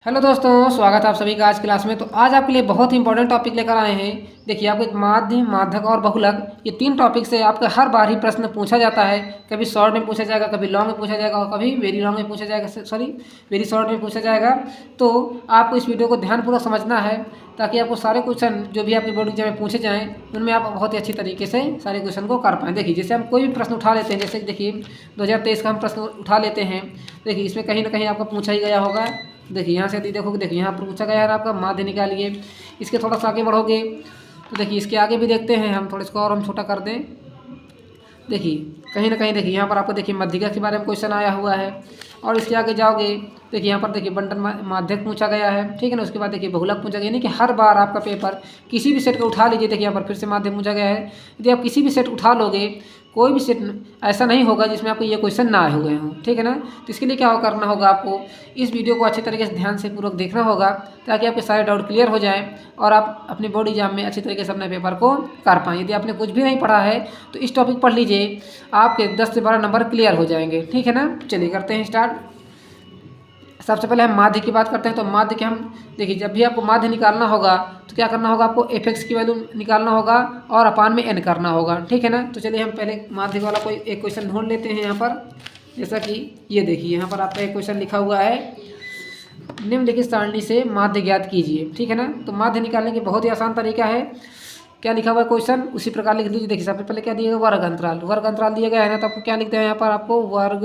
Hello दोस्तों, स्वागत है आप सभी का आज क्लास में। तो आज आपके लिए बहुत ही इंपॉर्टेंट टॉपिक लेकर आए हैं। देखिए, आपको माध्य, माध्यक और बहुलक, ये तीन टॉपिक से आपका हर बार ही प्रश्न पूछा जाता है। कभी शॉर्ट में पूछा जाएगा, कभी लॉन्ग में पूछा जाएगा और कभी वेरी लॉन्ग में पूछा जाएगा, सॉरी वेरी शॉर्ट में पूछा जाएगा। तो आपको इस वीडियो को ध्यानपूर्वक समझना है ताकि आपको सारे क्वेश्चन जो भी आपके बोर्ड एग्जाम में पूछे जाएँ उनमें आप बहुत ही अच्छी तरीके से सारे क्वेश्चन को कर पाएँ। देखिए, जैसे हम कोई भी प्रश्न उठा लेते हैं, जैसे देखिए 2023 का हम प्रश्न उठा लेते हैं। देखिए, इसमें कहीं ना कहीं आपका पूछा ही गया होगा। देखिए, यहाँ से यदि देखोगे, देखिए यहाँ पर पूछा गया है आपका माध्य निकालिए। इसके थोड़ा सा आगे बढ़ोगे तो देखिए इसके आगे भी देखते हैं हम, थोड़ा इसको और हम छोटा कर दें। देखिए, कहीं ना कहीं देखिए यहाँ पर आपको देखिए मध्यिका के बारे में क्वेश्चन आया हुआ है। और इसके आगे जाओगे, देखिए यहाँ पर देखिए बंटन माध्यक पूछा गया है, ठीक है ना। उसके बाद देखिए बहुलक पूछा गया, यानी कि हर बार आपका पेपर किसी भी सेट को उठा लीजिए। देखिए यहाँ पर फिर से माध्यक पूछा गया है। यदि आप किसी भी सेट उठा लोगे, कोई भी सेट ऐसा नहीं होगा जिसमें आपको ये क्वेश्चन ना आए हुए हों, ठीक है ना। तो इसके लिए क्या करना होगा, आपको इस वीडियो को अच्छी तरीके से ध्यान से पूर्वक देखना होगा ताकि आपके सारे डाउट क्लियर हो जाएं और आप अपने बोर्ड एग्जाम में अच्छी तरीके से अपने पेपर को कर पाएँ। यदि आपने कुछ भी नहीं पढ़ा है तो इस टॉपिक पढ़ लीजिए, आपके 10 से 12 नंबर क्लियर हो जाएंगे, ठीक है ना। चलिए करते हैं स्टार्ट। सबसे पहले हम माध्य की बात करते हैं। तो माध्य के हम देखिए, जब भी आपको माध्य निकालना होगा तो क्या करना होगा, आपको एफ की वैल्यू निकालना होगा और अपान में एन करना होगा, ठीक है ना। तो चलिए हम पहले माध्य वाला कोई एक क्वेश्चन ढूंढ लेते हैं यहाँ पर। जैसा कि ये देखिए यहाँ पर आपका एक क्वेश्चन लिखा हुआ है, निम्नलिखित सारणी से माध्य ज्ञात कीजिए, ठीक है ना। तो माध्य निकालने की बहुत ही आसान तरीका है। क्या लिखा हुआ है क्वेश्चन, उसी प्रकार लिख लीजिए। देखिए सबसे पहले क्या दिया गया, वर्ग अंतराल। वर्ग अंतराल दिया गया है ना, तो आपको क्या लिखते हैं यहाँ पर, आपको वर्ग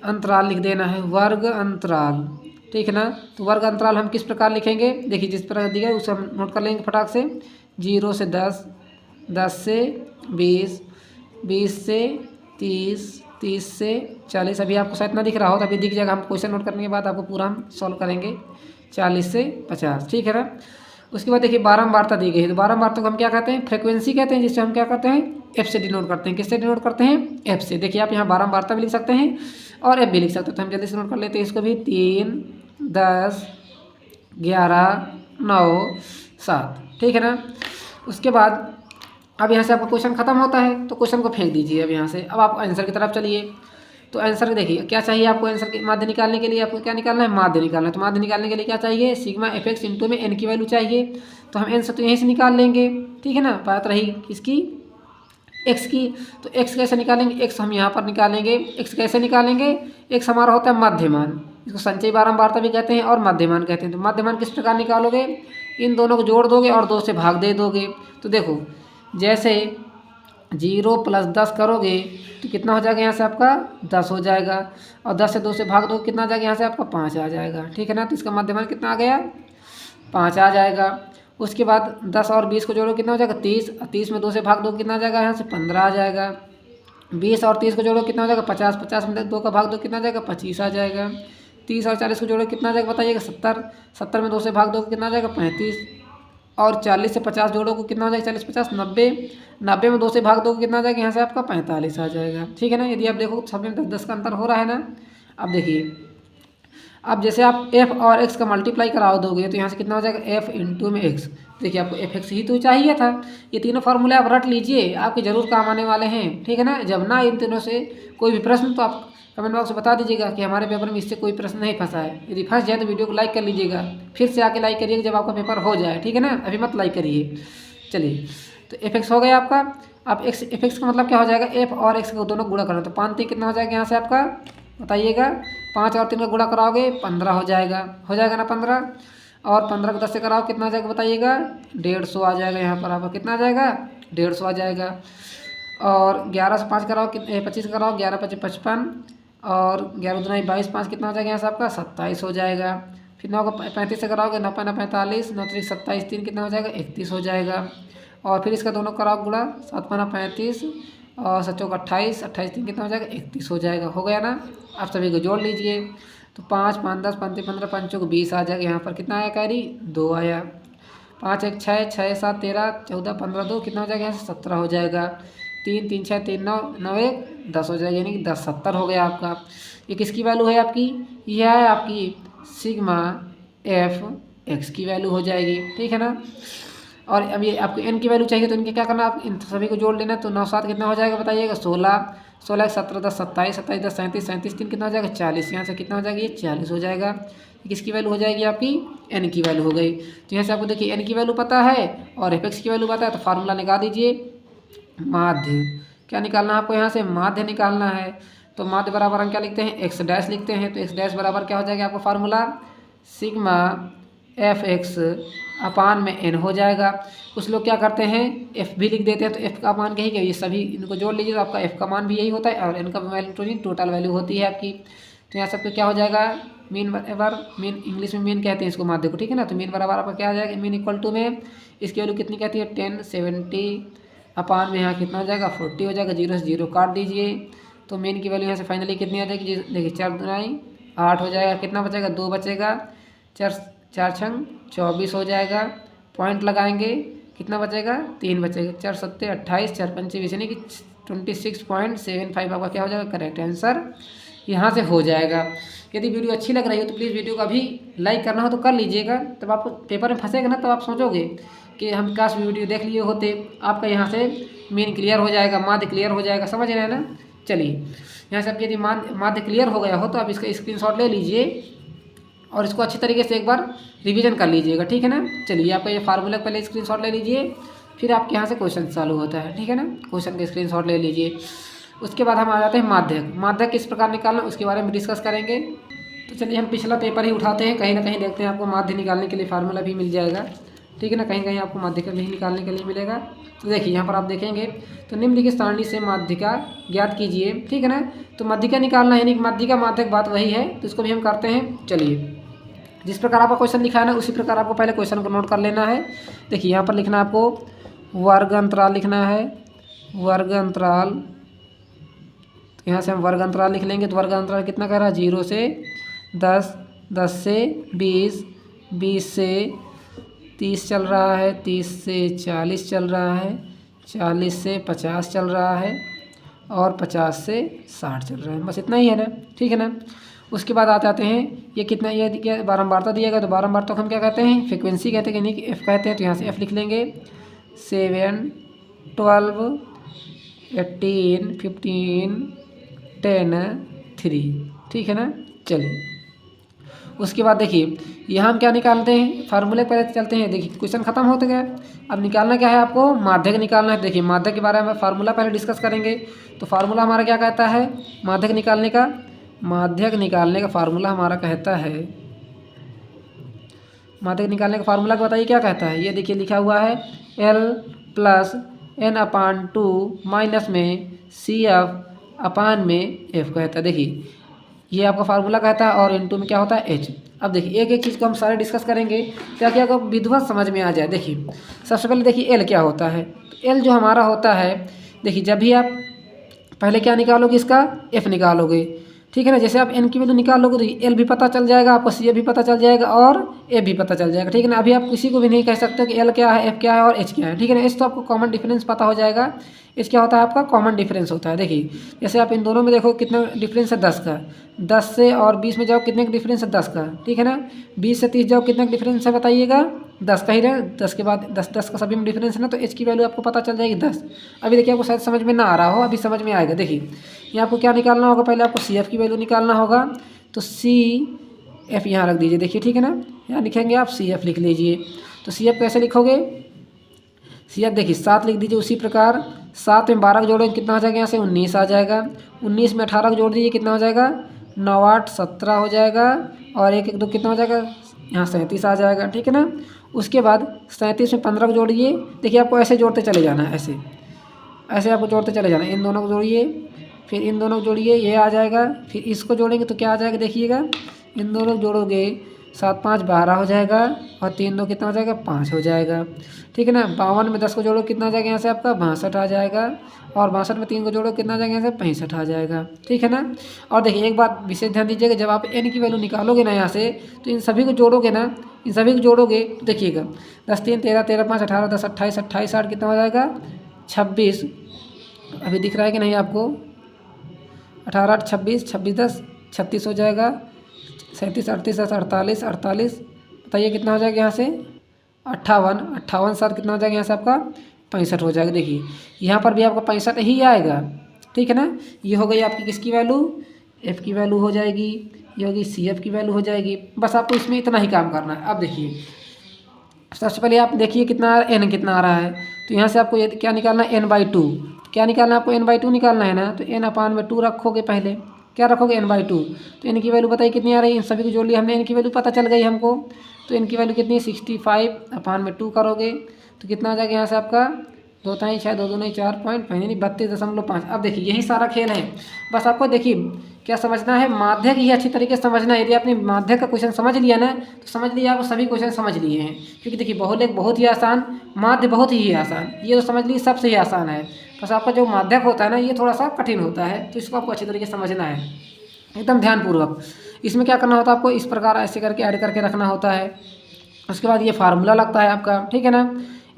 अंतराल लिख देना है, वर्ग अंतराल, ठीक है ना। तो वर्ग अंतराल हम किस प्रकार लिखेंगे, देखिए जिस प्रकार दिया है उसे हम नोट कर लेंगे फटाक से। 0 से 10, 10 से 20, 20 से 30, 30 से 40। अभी आपको शायद ना दिख रहा हो तो अभी दिख जाएगा, हम क्वेश्चन नोट करने के बाद आपको पूरा हम सॉल्व करेंगे। 40 से 50, ठीक है ना। उसके बाद देखिए बारंबारता दी गई है। तो बारंबारता को हम क्या कहते हैं, फ्रीक्वेंसी कहते हैं, जिससे हम क्या करते हैं, एफ से डिनोट करते हैं। किससे डिनोट करते हैं, एफ से। देखिए आप यहाँ बारंबारता भी लिख सकते हैं और एफ भी लिख सकते हैं। तो हम जल्दी से नोट कर लेते हैं इसको भी। 3, 10, 11, 9, 7, ठीक है ना। उसके बाद अब यहाँ से आपका क्वेश्चन खत्म होता है तो क्वेश्चन को फेंक दीजिए। अब यहाँ से अब आप आंसर की तरफ चलिए। तो आंसर देखिए क्या चाहिए आपको, आंसर के माध्य निकालने के लिए आपको क्या निकालना है, माध्य निकालना है। तो माध्य निकालने के लिए क्या चाहिए, सिग्मा एफ एक्स इंटू में एन की वैल्यू चाहिए। तो हम एन से तो यहीं से निकाल लेंगे, ठीक है ना। बात रही किसकी, एक्स की। तो एक्स कैसे निकालेंगे, एक्स हम यहाँ पर निकालेंगे। एक्स कैसे निकालेंगे, एक्स हमारा होता है मध्यमान, इसको संचयी बारंबारता भी कहते हैं और मध्यमान कहते हैं। तो मध्यमान किस प्रकार निकालोगे, इन दोनों को जोड़ दोगे और 2 से भाग दे दोगे। तो देखो जैसे 0 + 10 करोगे तो कितना हो जाएगा, यहाँ से आपका 10 हो जाएगा। और 10 से 2 से भाग दो कितना आ जाएगा, यहाँ से आपका 5 आ जाएगा, ठीक है ना। तो इसका मध्यमान कितना आ गया, 5 आ जाएगा। उसके बाद 10 और 20 को जोड़ो कितना हो जाएगा, 30। 30 में 2 से भाग दो कितना आ जाएगा, यहाँ से 15 आ जाएगा। 20 और 30 को जोड़ो कितना हो जाएगा, 50। 50 में 2 का भाग दो कितना आ जाएगा, 25 आ जाएगा। 30 और 40 को जोड़ो कितना आ जाएगा बताइएगा, 70। 70 में 2 से भाग दो कितना आ जाएगा, 35। और 40 से 50 जोड़ो को कितना हो जाएगा, 40 50 90। 90 में 2 से भाग दो कितना आ जाएगा, यहाँ से आपका 45 आ जाएगा, ठीक है ना। यदि आप देखो सब में 10 का अंतर हो रहा है ना। अब देखिए, अब जैसे आप f और x का मल्टीप्लाई करा दोगे तो यहाँ से कितना हो जाएगा, f इंटू में x। देखिए आपको एफ एक्स ही तो चाहिए था। ये तीनों फार्मूले आप रट लीजिए, आपके जरूर काम आने वाले हैं, ठीक है ना। जब ना इन तीनों से कोई भी प्रश्न तो आप कमेंट बॉक्स में बता दीजिएगा कि हमारे पेपर में इससे कोई प्रश्न नहीं फंसा है। यदि फंस जाए तो वीडियो को लाइक कर लीजिएगा, फिर से आके लाइक करिएगा जब आपका पेपर हो जाए, ठीक है ना। अभी मत लाइक करिए। चलिए, तो एफ एक्स हो गया आपका। अब एक्स, एफ एक्स का मतलब क्या हो जाएगा, एफ और एक्स को दोनों गुणा करना। तो 5 3 कितना हो जाएगा यहाँ से आपका बताइएगा, 5 और 3 का गुणा कराओगे 15 हो जाएगा ना 15। और 15 को 10 से कराओ कितना आ जाएगा बताइएगा, 150 आ जाएगा। यहाँ पर आपका कितना आ जाएगा, 150 आ जाएगा। और 11 से 5 कराओ 25 कराओ, 11 × 5 = 55। और 11 दूना 22, 5 कितना हो जाएगा यहाँ से आपका 27 हो जाएगा। फिर 9 को 35 से कराओगे, 9 × 9 = 45, 9 × 3 = 27, 3 कितना हो जाएगा 31 हो जाएगा। और फिर इसका दोनों कराओ गुणा, 7 × 5 = 35 और 7 × 28, 28 3 कितना हो जाएगा 31 हो जाएगा। हो गया ना। आप सभी को जोड़ लीजिए। तो 5 5 10 5 3 15 5 4 20 आ जाएगा। यहाँ पर कितना आया कैरी, 2 आया। 5 1 6 6 7 13 14 15 2 कितना हो जाएगा, यहाँ से 17 हो जाएगा। 3 3 6 3 9 9 1 10 हो जाएगा, यानी कि 10 70 हो गया आपका। ये किसकी वैल्यू है आपकी, यह है आपकी सिग्मा एफ एक्स की वैल्यू हो जाएगी, ठीक है ना। और अब ये आपको एन की वैल्यू चाहिए तो इनके क्या करना, आप इन सभी को जोड़ लेना। तो 9 7 कितना हो जाएगा बताइएगा, 16। 16 17 10 27 27 10 37 37 3 कितना हो जाएगा 40। यहाँ से कितना हो जाएगा, ये 40 हो जाएगा। किसकी वैल्यू हो जाएगी, आपकी एन की वैल्यू हो गई। तो यहाँ से आपको देखिए एन की वैल्यू पता है और एफ एक्स की वैल्यू पता है, तो फार्मूला निकाल दीजिए। माध्य क्या निकालना है आपको, यहाँ से माध्य निकालना है। तो माध्य बराबर हम क्या लिखते हैं, एक्स डैश लिखते हैं। तो एक्स डैश बराबर क्या हो जाएगा आपका फार्मूला, सिग्मा एफ एक्स अपान में एन हो जाएगा। कुछ लोग क्या करते हैं, एफ भी लिख देते हैं, तो एफ का मान कहीं क्या, ये सभी इनको जोड़ लीजिए तो आपका एफ का मान भी यही होता है और एन का वैल्यू टोटल वैल्यू होती है आपकी। तो यहाँ सबको क्या हो जाएगा, मीन बराबर, मीन इंग्लिश में मीन कहते हैं इसको माध्य को, ठीक है ना। तो मीन बराबर आपका क्या आ जाएगा, मीन इक्वल टू में इसकी वैल्यू कितनी कहती है 10 70 अपान में यहाँ कितना हो जाएगा 40 हो जाएगा। 0 से 0 काट दीजिए तो मीन की वैल्यू यहाँ से फाइनली कितनी आ जाएगी, देखिए 4 दूनी 8 हो जाएगा। कितना बचेगा, 2 बचेगा, 4 छंग 24 हो जाएगा। पॉइंट लगाएंगे, कितना बचेगा 3 बचेगा। 4 सत्ते 28, 4 पंचे 20 यानी कि 26.75 आपका क्या हो जाएगा, करेक्ट आंसर यहाँ से हो जाएगा। यदि वीडियो अच्छी लग रही हो तो प्लीज़ वीडियो को अभी लाइक करना हो तो कर लीजिएगा, तब आपको पेपर में फंसेगा ना, तब आप सोचोगे कि हम काश वीडियो देख लिए होते। आपका यहाँ से मीन क्लियर हो जाएगा, माध्य क्लियर हो जाएगा, समझ रहे हैं ना। चलिए यहाँ से आपकी यदि माध्य क्लियर हो गया हो तो आप इसका स्क्रीनशॉट ले लीजिए और इसको अच्छी तरीके से एक बार रिवीजन कर लीजिएगा, ठीक है ना। चलिए आपका ये फार्मूला पहले स्क्रीनशॉट ले लीजिए, फिर आपके यहाँ से क्वेश्चन चालू होता है, ठीक है ना। क्वेश्चन का स्क्रीनशॉट ले लीजिए। उसके बाद हम आ जाते हैं माध्यक। माध्यक किस प्रकार निकालना उसके बारे में डिस्कस करेंगे। तो चलिए हम पिछला पेपर ही उठाते हैं, कहीं ना कहीं देखते हैं आपको माध्य निकालने के लिए फार्मूला भी मिल जाएगा, ठीक है ना। कहीं कहीं आपको माध्यिका नहीं निकालने के लिए मिलेगा। तो देखिए यहाँ पर आप देखेंगे तो निम्नलिखित सारणी से माध्यिका ज्ञात कीजिए, ठीक है ना। तो माध्यिका निकालना है, यानी कि माध्यिका माध्यक बात वही है, तो इसको भी हम करते हैं। चलिए जिस प्रकार आपका क्वेश्चन लिखा है ना उसी प्रकार आपको पहले क्वेश्चन को नोट कर लेना है। देखिए यहाँ पर लिखना आपको वर्ग अंतराल लिखना है, वर्ग अंतराल। तो यहाँ से हम वर्ग अंतराल लिख लेंगे। तो वर्ग अंतराल कितना कह रहा है, 0 से 10, 10 से 20, 20 से 30 चल रहा है, 30 से 40 चल रहा है, 40 से 50 चल रहा है और 50 से 60 चल रहा है। बस इतना ही है ना, ठीक है ना। उसके बाद आ जाते हैं ये कितना, ये बारंबारता दिया गया, तो बारंबारता को हम क्या कहते हैं, फ्रिक्वेंसी कहते हैं, यानी कि एफ कहते हैं। तो यहाँ से एफ लिख लेंगे 7 12 18 15 10 3, ठीक है ना। चलिए उसके बाद देखिए यहाँ हम क्या निकालते हैं, फार्मूले पहले चलते हैं। देखिए क्वेश्चन खत्म हो तो गया, अब निकालना क्या है आपको, माध्यक निकालना है। देखिए माध्यक के बारे में फार्मूला पहले डिस्कस करेंगे। तो फार्मूला हमारा क्या कहता है, माध्यक निकालने का फार्मूला हमारा कहता है, माध्यक निकालने का फार्मूला बताइए क्या कहता है। ये देखिए लिखा हुआ है L प्लस N/2 माइनस में CF अपान में F कहता है। देखिए ये आपका फार्मूला कहता है और इनटू में क्या होता है H। अब देखिए एक एक चीज़ को हम सारे डिस्कस करेंगे ताकि आपको विधिवत समझ में आ जाए। देखिए सबसे पहले देखिए L क्या होता है। L जो हमारा होता है, देखिए जब भी आप पहले क्या निकालोगे, इसका F निकालोगे, ठीक है ना। जैसे आप N की वैल्यू निकालोगे तो L भी पता चल जाएगा आपको, C भी पता चल जाएगा और F भी पता चल जाएगा, ठीक है ना। अभी आप किसी को भी नहीं कह सकते कि L क्या है, F क्या है और H क्या है, ठीक है ना। इस तो आपको कॉमन डिफरेंस पता हो जाएगा। इस क्या होता है आपका कॉमन डिफरेंस होता है। देखिए जैसे आप इन दोनों में देखो कितना डिफरेंस है 10 का, 10 से और 20 में जाओ कितने का डिफरेंस है 10 का, ठीक है ना। 20 से 30 जाओ कितना का डिफरेंस है बताइएगा, 10 का ही रहे। 10 के बाद 10 का सभी में डिफरेंस है ना, तो H की वैल्यू आपको पता चल जाएगी 10। अभी देखिए आपको शायद समझ में ना आ रहा हो, अभी समझ में आएगा। देखिए यहाँ आपको क्या निकालना होगा, पहले आपको CF की वैल्यू निकालना होगा। तो CF यहाँ रख दीजिए, देखिए ठीक है ना। यहाँ लिखेंगे आप CF लिख लीजिए। तो CF कैसे लिखोगे, CF देखिए 7 लिख दीजिए। उसी प्रकार 7 में 12 जोड़ेंगे कितना हो जाएगा, यहाँ से 19 आ जाएगा। 19 में 18 जोड़ दीजिए कितना हो जाएगा, 9 8 17 हो जाएगा और 1 1 2 कितना हो जाएगा, यहाँ 37 आ जाएगा, ठीक है ना। उसके बाद 37 में 15 को जोड़िए। देखिए आपको ऐसे जोड़ते चले जाना है, ऐसे ऐसे आपको जोड़ते चले जाना है। इन दोनों को जोड़िए, फिर इन दोनों को जोड़िए, ये आ जाएगा। फिर इसको जोड़ेंगे तो क्या आ जाएगा, देखिएगा इन दोनों को जोड़ोगे 7 5 12 हो जाएगा और 3 2 कितना हो जाएगा 5 हो जाएगा, ठीक है ना। 52 में 10 को जोड़ो कितना आ जाएगा, यहाँ से आपका 62 आ जाएगा और 62 में 3 को जोड़ो कितना आ जाएगा, यहाँ से 65 आ जाएगा, ठीक है ना। और देखिए एक बात विशेष ध्यान दीजिएगा, जब आप N की वैल्यू निकालोगे ना यहाँ से, तो इन सभी को जोड़ोगे ना, इन सभी को जोड़ोगे देखिएगा 10 3 13 13 5 18 10 28 28 60 कितना हो जाएगा 26। अभी दिख रहा है कि नहीं आपको, 18 8 26 26 10 36 हो जाएगा। 37 38 10 48 48 बताइए कितना हो जाएगा, यहाँ से 58 58 7 कितना हो जाएगा, यहाँ से आपका 65 हो जाएगा। देखिए यहाँ पर भी आपका 65 ही आएगा, ठीक है ना। ये हो गई आपकी किसकी वैल्यू, एफ़ की वैल्यू हो जाएगी, ये होगी सी एफ की वैल्यू हो जाएगी। बस आपको इसमें इतना ही काम करना है। अब देखिए सबसे पहले आप देखिए कितना एन कितना आ रहा है, तो यहाँ से आपको ये क्या निकालना है, n/2। क्या निकालना है आपको, n/2 निकालना है ना, तो n/2 रखोगे पहले, क्या रखोगे n/2। तो n की वैल्यू बताइए कितनी आ रही है, इन सभी को जोड़ लिया हमने, n की वैल्यू पता चल गई हमको। तो n की वैल्यू कितनी है 65/2 करोगे तो कितना आ जाएगा यहाँ से आपका 2 3 6 2 2 नहीं 4.5 यानी 32.5। अब देखिए यही सारा खेल है। बस आपको देखिए क्या समझना है, माध्यक ही अच्छी तरीके से समझना है। यदि आपने माध्यक का क्वेश्चन समझ लिया ना तो समझ लिया आप सभी क्वेश्चन समझ लिए हैं। क्योंकि देखिए बहुलेख बहुत ही आसान, माध्य बहुत ही आसान, ये तो समझ लीजिए सबसे ही आसान है। बस आपका जो माध्यक होता है ना ये थोड़ा सा कठिन होता है, तो इसको आपको अच्छी तरीके से समझना है एकदम ध्यानपूर्वक। इसमें क्या करना होता है आपको, इस प्रकार ऐसे करके ऐड करके रखना होता है। उसके बाद ये फार्मूला लगता है आपका, ठीक है ना।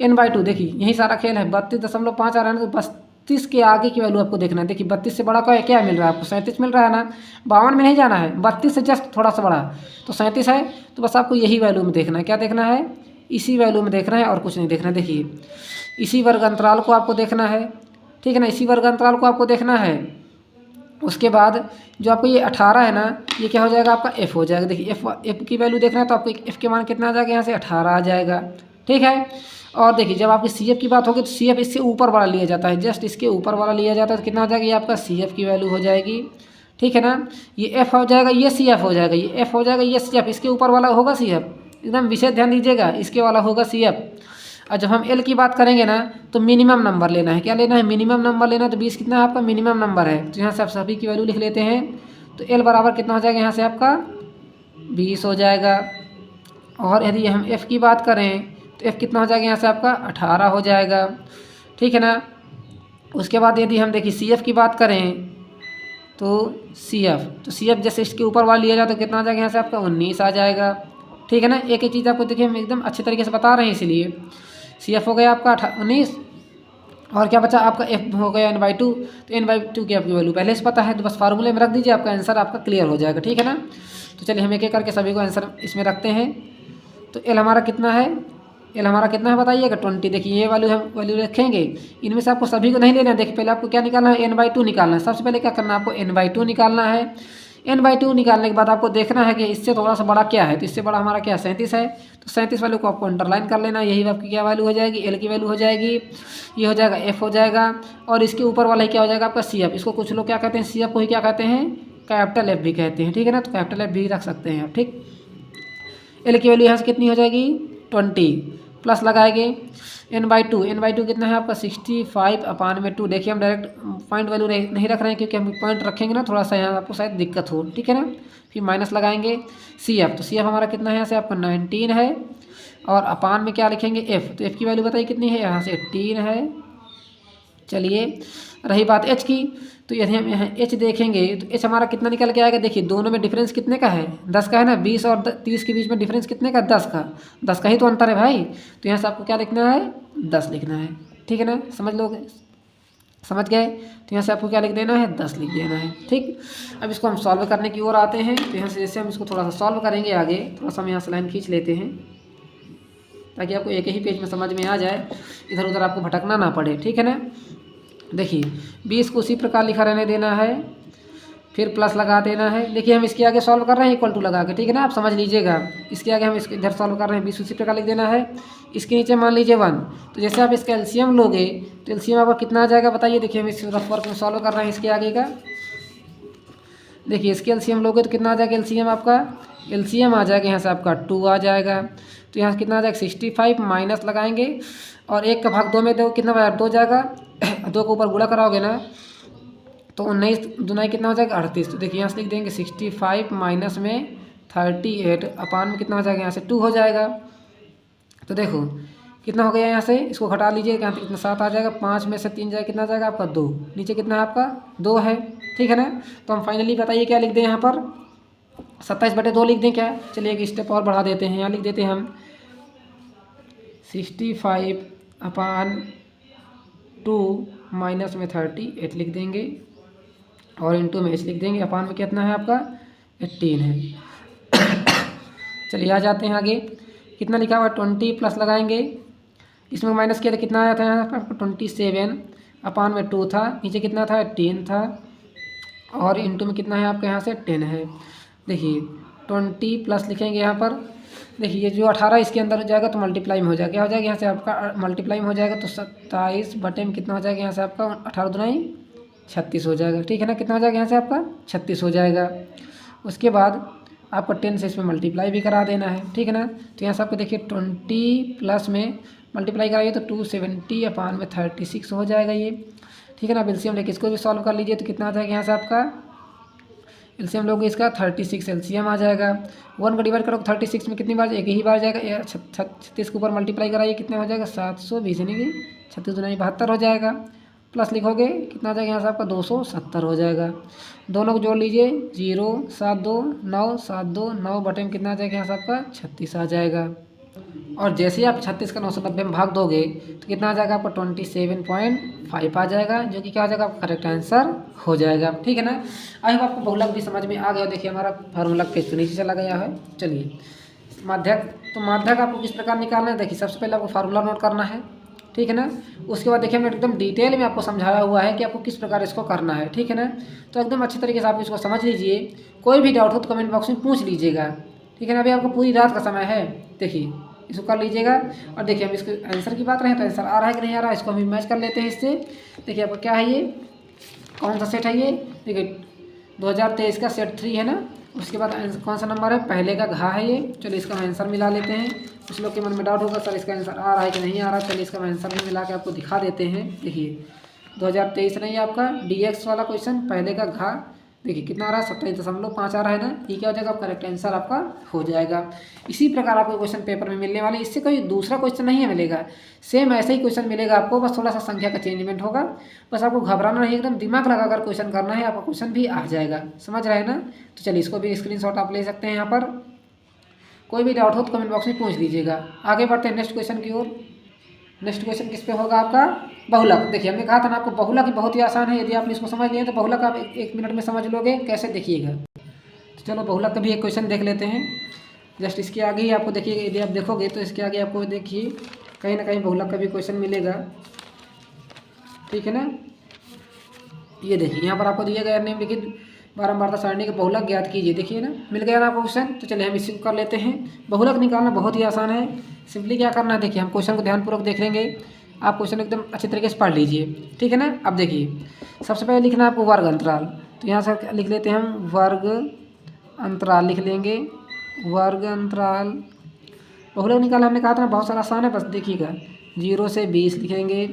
n/2 देखिए यही सारा खेल है, 32.5 आ रहा है ना, तो 32 के आगे की वैल्यू आपको देखना है। देखिए 32 से बड़ा क्या मिल रहा है आपको, 37 मिल रहा है ना, 52 में नहीं जाना है, 32 से जस्ट थोड़ा सा बड़ा तो 37 है। तो बस आपको यही वैल्यू में देखना है, क्या देखना है, इसी वैल्यू में देखना है और कुछ नहीं देखना है। देखिए इसी वर्ग अंतराल को आपको देखना है, ठीक है ना, इसी वर्ग अंतराल को आपको देखना है। उसके बाद जो आपको ये 18 है ना, ये क्या हो जाएगा आपका एफ़ हो जाएगा। देखिए एफ़ की वैल्यू देखना है तो आपको एफ़ के मान कितना आ जाएगा, यहाँ से 18 आ जाएगा, ठीक है। और देखिए जब आपकी सी एफ की बात होगी तो सी एफ इससे ऊपर वाला लिया जाता है, जस्ट इसके ऊपर वाला लिया जाता है, तो कितना हो जाएगा, ये आपका सी एफ की वैल्यू हो जाएगी, ठीक है ना। ये एफ हो जाएगा, ये सी एफ हो जाएगा, ये एफ हो जाएगा, ये सी एफ, इसके ऊपर वाला होगा सी एफ, एकदम विशेष ध्यान दीजिएगा, इसके वाला होगा सी एफ। और जब हम एल की बात करेंगे ना तो मिनिमम नंबर लेना है, क्या लेना है, मिनिमम नंबर लेना है। तो 20 कितना है आपका मिनिमम नंबर है, तो यहाँ से आप सभी की वैल्यू लिख लेते हैं। तो एल बराबर कितना हो जाएगा, यहाँ से आपका 20 हो जाएगा। और यदि हम एफ़ की बात करें तो एफ़ कितना हो जाएगा, यहाँ से आपका 18 हो जाएगा, ठीक है ना। उसके बाद यदि हम देखिए सी एफ़ की बात करें तो सी एफ़ जैसे इसके ऊपर वाला लिया जाए तो कितना आ जाएगा, यहाँ से आपका 19 आ जाएगा, ठीक है ना। एक एक चीज़ आपको देखिए हम एकदम अच्छे तरीके से बता रहे हैं, इसीलिए सी एफ़ हो गया आपका 19 और क्या बचा आपका एफ हो गया n/2। तो n/2 की आपकी वैल्यू पहले से पता है, तो बस फार्मूले में रख दीजिए, आपका आंसर आपका क्लियर हो जाएगा, ठीक है ना। तो चलिए हम एक एक करके सभी को आंसर इसमें रखते हैं। तो एल हमारा कितना है, एल हमारा कितना है बताइएगा 20। देखिए ये वैल्यू हम वैल्यू रखेंगे, इनमें से आपको सभी को नहीं लेना है। देखिए पहले आपको क्या निकालना है, n/2 निकालना है। सबसे पहले क्या करना है आपको, n/2 निकालना है। n/2 निकालने के बाद आपको देखना है कि इससे थोड़ा सा बड़ा क्या है, तो इससे बड़ा हमारा क्या 37 है, तो 37 वैल्यू को आपको अंडरलाइन कर लेना, यही आपकी क्या वैल्यू हो जाएगी, एल की वैल्यू हो जाएगी। ये हो जाएगा एफ हो जाएगा और इसके ऊपर वाला ही क्या हो जाएगा आपका सी एफ। इसको कुछ लोग क्या कहते हैं, सी एफ को ही क्या कहते हैं, कैपिटल एफ भी कहते हैं, ठीक है ना। तो कैपिटल एफ भी रख सकते हैं आप, ठीक। एल की वैल्यू यहाँ से कितनी हो जाएगी 20 प्लस लगाएंगे n/2 कितना है आपका 65/2। देखिए हम डायरेक्ट पॉइंट वैल्यू नहीं रख रहे हैं, क्योंकि हम पॉइंट रखेंगे ना थोड़ा सा यहाँ आपको शायद दिक्कत हो, ठीक है ना। फिर माइनस लगाएंगे सी एफ, तो सी एफ हमारा कितना है, यहाँ से आपका 19 है। और अपान में क्या लिखेंगे एफ़, तो एफ़ की वैल्यू बताइए कितनी है, यहाँ से 18 है। चलिए रही बात एच की, तो यदि हम यहाँ एच देखेंगे तो एच हमारा कितना निकल के आएगा। देखिए दोनों में डिफरेंस कितने का है, 10 का है ना। 20 और 30 के बीच में डिफरेंस कितने का, 10 का ही तो अंतर है भाई। तो यहाँ से आपको क्या लिखना है, 10 लिखना है, ठीक है ना। समझ लोगे, समझ गए। तो यहाँ से आपको क्या लिख देना है, 10 लिख देना है, ठीक। अब इसको हम सॉल्व करने की ओर आते हैं। तो यहाँ से जैसे हम इसको थोड़ा सा सॉल्व करेंगे आगे, थोड़ा सा हम यहाँ से लाइन खींच लेते हैं ताकि आपको एक ही पेज में समझ में आ जाए, इधर उधर आपको भटकना ना पड़े, ठीक है ना। देखिए 20 को उसी प्रकार लिखा रहने देना है, फिर प्लस लगा देना है। देखिए हम इसके आगे सॉल्व कर रहे हैं इक्वल टू लगा के, ठीक है ना, आप समझ लीजिएगा। इसके आगे हम इसके इधर सॉल्व कर रहे हैं, 20 उसी प्रकार लिख देना है। इसके नीचे मान लीजिए 1, तो जैसे आप इसका एलसीएम लोगे तो एलसीएम आपका कितना आ जाएगा बताइए। देखिए हम इस रफ वर्क में सॉल्व कर रहे हैं इसके आगे का। देखिए इसके एलसीएम लोगे तो कितना आ जाएगा, एलसीएम आपका एलसीएम आ जाएगा यहाँ से आपका 2 आ जाएगा। तो यहाँ से कितना आ जाएगा 65 माइनस लगाएंगे और 1 का भाग 2 में दो कितना बचा 2 जाएगा, 2 के ऊपर गुणा कराओगे ना तो 19 दूना कितना हो जाएगा 38। तो देखिए यहाँ से लिख देंगे 65 माइनस में 38 अपान में कितना हो जाएगा, यहाँ से 2 हो जाएगा। तो देखो कितना हो गया, यहाँ से इसको घटा लीजिए, यहाँ पे कितना 7 आ जाएगा, 5 में से 3 जाएगा कितना जाएगा आपका 2, नीचे कितना है आपका 2 है, ठीक है ना। तो हम फाइनली बताइए क्या लिख दें यहाँ पर, 27/2 लिख दें क्या। चलिए एक स्टेप और बढ़ा देते हैं, यहाँ लिख देते हैं हम 65/2 माइनस में 38 लिख देंगे और इंटू में एच लिख देंगे। अपान में कितना है आपका 18 है। चलिए आ जाते हैं आगे, कितना लिखा हुआ है 20 प्लस लगाएंगे, इसमें माइनस किया तो कितना आया था यहाँ पर 27 अपान में 2 था, नीचे कितना था 10 था, और इंटू में कितना है आपके यहाँ से 10 है। देखिए 20 प्लस लिखेंगे यहाँ पर। देखिए जो 18 इसके अंदर हो जाएगा तो मल्टीप्लाई में हो जाएगा, क्या हो जाएगा यहाँ से आपका मल्टीप्लाई में हो जाएगा, तो 27 बटे में कितना हो जाएगा यहाँ से आपका 18 दुनाई 36 हो जाएगा। ठीक है ना, कितना हो जाएगा यहाँ से आपका 36 हो जाएगा। उसके बाद आपको 10 से इसमें मल्टीप्लाई भी करा देना है। ठीक है ना, तो यहाँ से आपको देखिए 20 प्लस में मल्टीप्लाई कराइए तो 270 अपान में 36 हो जाएगा ये। ठीक है ना, अब एलसीएम लेके इसको भी सॉल्व कर लीजिए तो कितना आ जाएगा यहाँ से आपका एलसीएम लोगे इसका 36 एलसीएम आ जाएगा। 1 को डिवाइड करो 36 में कितनी बार, एक ही बार जाएगा। 36 के ऊपर मल्टीप्लाई कराइए कितने हो जाएगा 720, यानी कि 36 दुनाई 72 हो जाएगा। प्लस लिखोगे कितना आ जाएगा यहाँ से आपका 270 हो जाएगा। दोनों को जोड़ लीजिए 0 7 2 9 7 2 9 बटे में कितना आ जाएगा यहाँ से आपका 36 आ जाएगा। और जैसे ही आप 36 का 990 में भाग दोगे तो कितना आ जाएगा आपका 27.5 आ जाएगा, जो कि क्या हो जाएगा आपका करेक्ट आंसर हो जाएगा। ठीक है ना, आई होप आपको बहुलक भी समझ में आ गया। देखिए हमारा फार्मूला पेज तो नीचे चला गया है। चलिए माध्यक, तो माध्यक आपको किस प्रकार निकालना है, देखिए सबसे पहले आपको फार्मूला नोट करना है। ठीक है ना, उसके बाद देखिए हमने एकदम डिटेल में आपको समझाया हुआ है कि आपको किस प्रकार इसको करना है। ठीक है ना, तो एकदम अच्छी तरीके से आप इसको समझ लीजिए। कोई भी डाउट हो तो कमेंट बॉक्स में पूछ लीजिएगा। ठीक है ना, अभी आपको पूरी रात का समय है, देखिए इसको कर लीजिएगा। और देखिए हम इसके आंसर की बात रहे तो आंसर आ रहा है कि नहीं आ रहा है, इसको हम मैच कर लेते हैं इससे। देखिए आपका क्या है, ये कौन सा सेट है, ये देखिए 2023 का सेट 3 है ना। उसके बाद कौन सा नंबर है, पहले का घा है ये। चलिए इसका हम आंसर मिला लेते हैं। कुछ लोग के मन में डाउट होगा सर इसका आंसर आ रहा है कि नहीं आ रहा, चलिए इसका हम आंसर भी मिला के आपको दिखा देते हैं। देखिए 2023 नहीं आपका डीएक्स वाला क्वेश्चन, पहले का घा देखिए कितना आ रहा है 27.5 आ रहा है ना। ये क्या हो जाएगा करेक्ट आंसर आपका हो जाएगा। इसी प्रकार आपको क्वेश्चन पेपर में मिलने वाले, इससे कोई दूसरा क्वेश्चन नहीं है मिलेगा, सेम ऐसे ही क्वेश्चन मिलेगा आपको, बस थोड़ा सा संख्या का चेंजमेंट होगा। बस आपको घबराना नहीं, एकदम दिमाग लगाकर क्वेश्चन करना है, आपका क्वेश्चन भी आ जाएगा। समझ रहे हैं ना, तो चलिए इसको भी स्क्रीनशॉट आप ले सकते हैं। यहाँ पर कोई भी डाउट हो तो कमेंट बॉक्स में पूछ लीजिएगा। आगे बढ़ते हैं नेक्स्ट क्वेश्चन की ओर। नेक्स्ट क्वेश्चन किस पे होगा आपका बहुलक। देखिए हमने कहा था ना आपको बहुलक ही बहुत ही आसान है, यदि आपने इसको समझ लिया तो बहुलक आप एक मिनट में समझ लोगे। कैसे देखिएगा, तो चलो बहुलक का भी एक क्वेश्चन देख लेते हैं। जस्ट इसके आगे ही आपको देखिएगा, यदि आप देखोगे तो इसके आगे आपको देखिए कहीं ना कहीं बहुलक का भी क्वेश्चन मिलेगा। ठीक है ना, ये देखिए यहाँ पर आपको दिया गया निम्नलिखित बारंबारता सारणी के बहुलक ज्ञात कीजिए। देखिए ना, मिल गया ना आपको क्वेश्चन। तो चलिए हम इसी को कर लेते हैं। बहुलक निकालना बहुत ही आसान है। सिंपली क्या करना है, देखिए हम क्वेश्चन को ध्यानपूर्वक देख लेंगे, आप क्वेश्चन एकदम अच्छे तरीके से पढ़ लीजिए। ठीक है ना, अब देखिए सबसे पहले लिखना है आपको वर्ग अंतराल। तो यहाँ से लिख लेते हैं हम वर्ग अंतराल, लिख लेंगे वर्ग अंतराल। बहुलक निकालना हमने कहा था ना बहुत सारा आसान है, बस देखिएगा 0 से 20 लिखेंगे,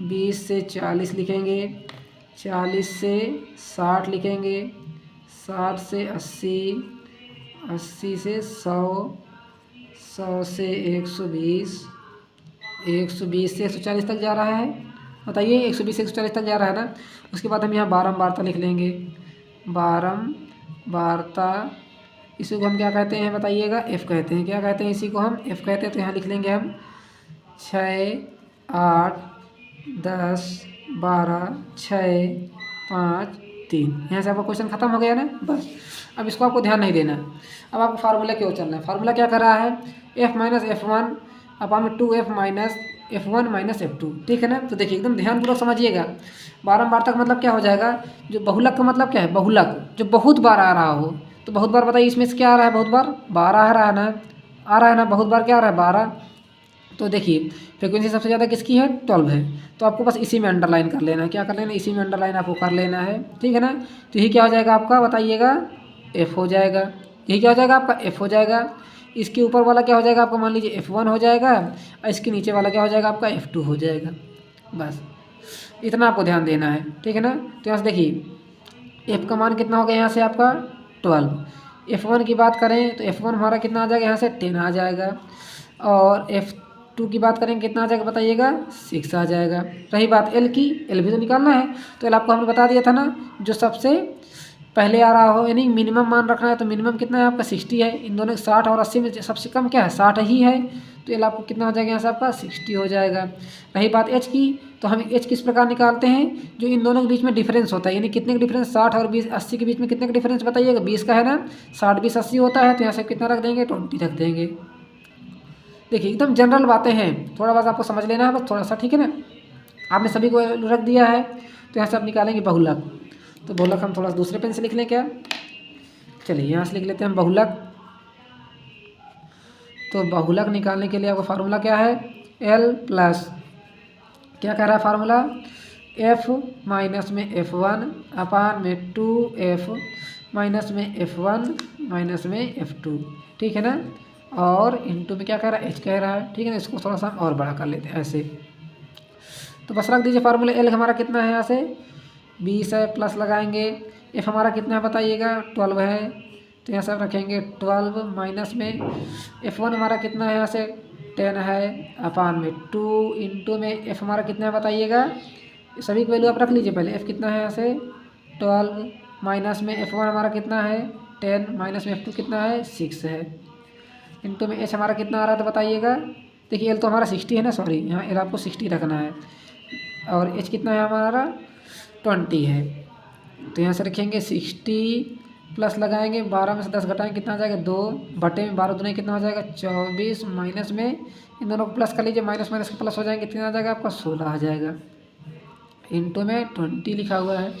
20 से 40 लिखेंगे, 40 से 60 लिखेंगे, 60 से 80, 80 से 100, 100 से 120, 120 से 140 तक जा रहा है। बताइए 120 से 140 तक जा रहा है ना। उसके बाद हम यहाँ बारंबारता लिख लेंगे, बारंबारता। इसी को हम क्या कहते हैं बताइएगा, F कहते हैं। क्या कहते हैं इसी को हम F कहते हैं। तो यहाँ लिख लेंगे हम 6 8 10 12 6 5 3। यहाँ से आपका क्वेश्चन खत्म हो गया ना, बस। अब इसको आपको ध्यान नहीं देना। अब आपको फार्मूला क्यों चलना है, फार्मूला क्या कर रहा है, F माइनस F1 अपान 2F minus F1 minus F2। ठीक है ना, तो देखिए एकदम ध्यानपूर्वक समझिएगा। बारंबारता का मतलब क्या हो जाएगा, जो बहुलक का मतलब क्या है, बहुलक जो बहुत बार आ रहा हो। तो बहुत बार बताइए इसमें से क्या आ रहा है, बहुत बार 12 आ रहा है ना, आ रहा है ना, बहुत बार क्या आ रहा है 12। तो देखिए फ्रीक्वेंसी सबसे ज़्यादा किसकी है, 12 है। तो आपको बस इसी में अंडरलाइन कर लेना है। क्या कर लेना, इसी में अंडरलाइन आपको कर लेना है। ठीक है ना, तो यही क्या हो जाएगा आपका बताइएगा F हो जाएगा। यही क्या हो जाएगा आपका F हो जाएगा। इसके ऊपर वाला क्या हो जाएगा आपका, मान लीजिए F1 हो जाएगा, और इसके नीचे वाला क्या हो जाएगा आपका F2 हो जाएगा। बस इतना आपको ध्यान देना है। ठीक है ना, तो यहाँ से देखिए F का मान कितना हो गया यहाँ से आपका 12। F1 की बात करें तो F1 हमारा कितना आ जाएगा, यहाँ से 10 आ जाएगा। और F2 की बात करें कितना आ जाएगा बताइएगा, 6 आ जाएगा। रही बात L की, L भी तो निकालना है। तो L आपको हमने बता दिया था ना, जो सबसे पहले आ रहा हो, यानी मिनिमम मान रखना है। तो मिनिमम कितना है आपका 60 है। इन दोनों 60 और 80 में सबसे कम क्या है, 60 ही है। तो L आपको कितना हो जाएगा यहाँ से आपका 60 हो जाएगा। रही बात H की, तो हम H किस प्रकार निकालते हैं, जो इन दोनों के बीच में डिफरेंस होता है, यानी कितने का डिफरेंस, 60 और 20 80 के बीच में कितने का डिफरेंस बताइएगा, 20 का है ना। 60 20 80 होता है, तो यहाँ से कितना रख देंगे, 20 रख देंगे। देखिए एकदम जनरल बातें हैं, थोड़ा बस आपको समझ लेना है, बस थोड़ा सा। ठीक है ना, आपने सभी को रख दिया है, तो यहाँ से आप निकालेंगे बहुलक। तो बहुलक हम थोड़ा सा दूसरे पेन से लिख लें क्या? चलिए यहाँ से लिख लेते हैं हम बहुलक। तो बहुलक निकालने के लिए आपका फार्मूला क्या है? L प्लस क्या कह रहा है फार्मूला? F माइनस में F1 अपान में 2F माइनस में F1 माइनस में F2, ठीक है ना। और इनटू में क्या कह रहा है? H कह रहा है, ठीक है ना। इसको थोड़ा सा और बड़ा कर लेते हैं ऐसे। तो बस रख दीजिए फार्मूला। L हमारा कितना है यहाँ से? 20 है, प्लस लगाएंगे। F हमारा कितना है बताइएगा? 12 है, तो यहाँ से आप रखेंगे 12 माइनस में F1 हमारा कितना है? यहाँ से 10 है, अपान में 2 इंटू में F हमारा कितना है बताइएगा? सभी की वैल्यू आप रख लीजिए पहले। F कितना है यहाँ से? 12 माइनस में F1 हमारा कितना है? 10 माइनस में F2 कितना है? 6 है, इंटू में H हमारा कितना आ रहा है तो बताइएगा? देखिए L तो हमारा 60 है ना, सॉरी यहाँ L आपको 60 रखना है, और H कितना है हमारा? 20 है। तो यहाँ से रखेंगे 60 प्लस लगाएंगे, 12 में से 10 घटाएंगे, कितना आ जाएगा? 2 बटे में 12 दूनी कितना हो जाएगा? 24 माइनस में इन दोनों को प्लस कर लीजिए, माइनस माइनस के प्लस हो जाएंगे, कितना आ जाएगा आपका? 16 आ जाएगा, इंटू में 20 लिखा हुआ है।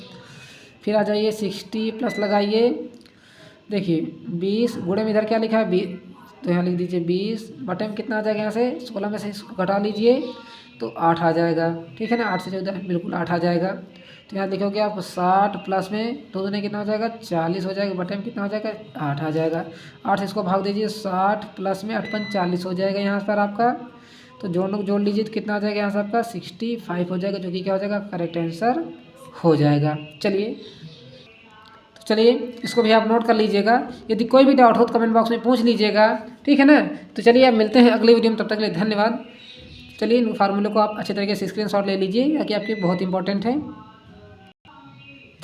फिर आ जाइए 60 प्लस लगाइए, देखिए 20 गुणे में इधर क्या लिखा है? 20, तो यहाँ लिख दीजिए 20 बटे में कितना आ जाएगा? यहाँ से 16 में से इसको घटा लीजिए तो 8 आ जाएगा, ठीक है ना। 8 से 14 बिल्कुल 8 आ जाएगा। तो यहाँ लिखोगे आप 60 प्लस में 2 दूनी कितना हो जाएगा? 40 हो जाएगा, बटे में कितना हो जाएगा? 8 आ जाएगा। 8 से इसको भाग दीजिए, 60 प्लस में 8 पंच 40 हो जाएगा यहाँ पर आपका। तो जोड़ लीजिए तो कितना आ जाएगा यहाँ से आपका? 65 हो जाएगा, जो कि क्या हो जाएगा? करेक्ट आंसर हो जाएगा। चलिए इसको भी आप नोट कर लीजिएगा। यदि कोई भी डाउट हो तो कमेंट बॉक्स में पूछ लीजिएगा, ठीक है ना। तो चलिए अब मिलते हैं अगले वीडियो में, तब तक के लिए धन्यवाद। चलिए इन फार्मूले को आप अच्छे तरीके से स्क्रीनशॉट ले लीजिए, ताकि आपके बहुत इंपॉर्टेंट है।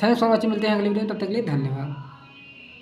Thanks for watching. मिलते हैं अगले वीडियो में, तब तक के लिए धन्यवाद।